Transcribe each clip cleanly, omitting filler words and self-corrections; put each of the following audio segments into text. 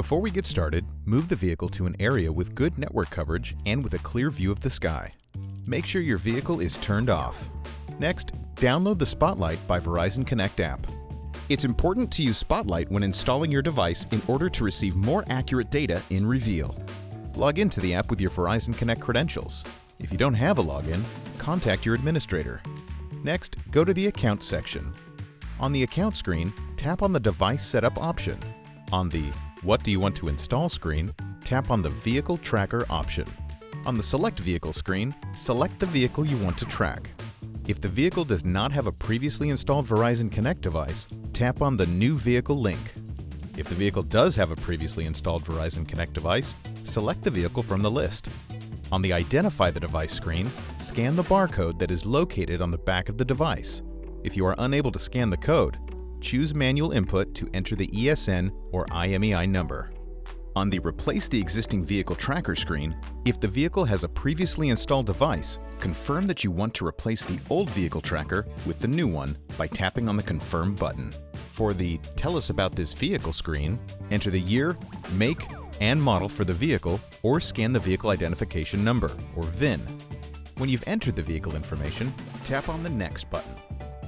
Before we get started, move the vehicle to an area with good network coverage and with a clear view of the sky. Make sure your vehicle is turned off. Next, download the Spotlight by Verizon Connect app. It's important to use Spotlight when installing your device in order to receive more accurate data in Reveal. Log into the app with your Verizon Connect credentials. If you don't have a login, contact your administrator. Next, go to the Account section. On the Account screen, tap on the Device Setup option. On the What do you want to install screen, tap on the Vehicle Tracker option. On the Select Vehicle screen, select the vehicle you want to track. If the vehicle does not have a previously installed Verizon Connect device, tap on the New Vehicle link. If the vehicle does have a previously installed Verizon Connect device, select the vehicle from the list. On the Identify the Device screen, scan the barcode that is located on the back of the device. If you are unable to scan the code, choose Manual Input to enter the ESN or IMEI number. On the Replace the existing vehicle tracker screen, if the vehicle has a previously installed device, confirm that you want to replace the old vehicle tracker with the new one by tapping on the Confirm button. For the Tell us about this vehicle screen, enter the year, make, and model for the vehicle or scan the vehicle identification number, or VIN. When you've entered the vehicle information, tap on the Next button.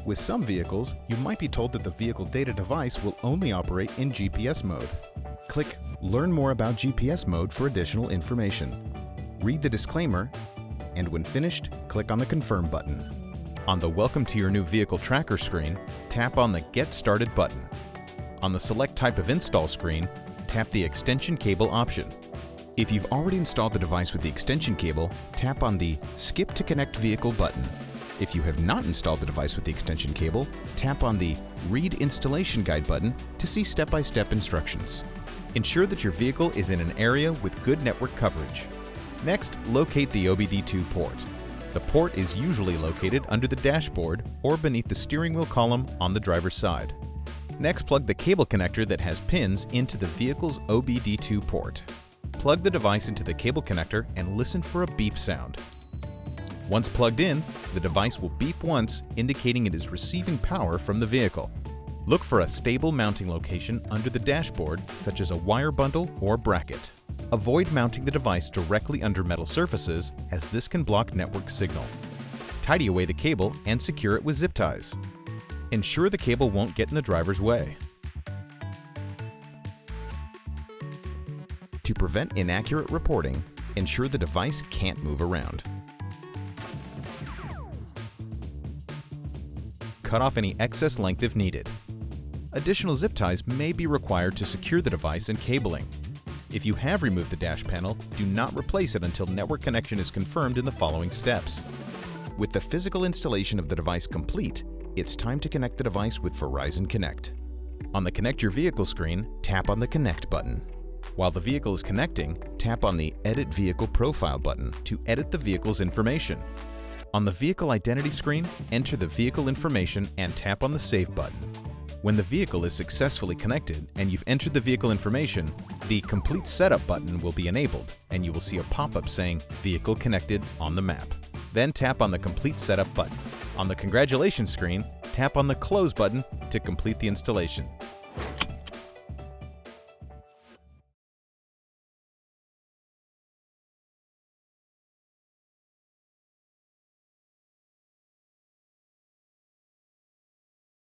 With some vehicles, you might be told that the vehicle data device will only operate in GPS mode. Click Learn more about GPS mode for additional information. Read the disclaimer, and when finished, click on the Confirm button. On the Welcome to your new vehicle tracker screen, tap on the Get Started button. On the Select Type of Install screen, tap the Extension Cable option. If you've already installed the device with the extension cable, tap on the Skip to Connect Vehicle button. If you have not installed the device with the extension cable, tap on the Read Installation Guide button to see step-by-step instructions. Ensure that your vehicle is in an area with good network coverage. Next, locate the OBD2 port. The port is usually located under the dashboard or beneath the steering wheel column on the driver's side. Next, plug the cable connector that has pins into the vehicle's OBD2 port. Plug the device into the cable connector and listen for a beep sound. Once plugged in, the device will beep once, indicating it is receiving power from the vehicle. Look for a stable mounting location under the dashboard, such as a wire bundle or bracket. Avoid mounting the device directly under metal surfaces, as this can block network signal. Tidy away the cable and secure it with zip ties. Ensure the cable won't get in the driver's way. To prevent inaccurate reporting, ensure the device can't move around. Cut off any excess length if needed. Additional zip ties may be required to secure the device and cabling. If you have removed the dash panel, do not replace it until network connection is confirmed in the following steps. With the physical installation of the device complete, it's time to connect the device with Verizon Connect. On the Connect Your Vehicle screen, tap on the Connect button. While the vehicle is connecting, tap on the Edit Vehicle Profile button to edit the vehicle's information. On the Vehicle Identity screen, enter the vehicle information and tap on the Save button. When the vehicle is successfully connected and you've entered the vehicle information, the Complete Setup button will be enabled and you will see a pop-up saying Vehicle Connected on the map. Then tap on the Complete Setup button. On the Congratulations screen, tap on the Close button to complete the installation.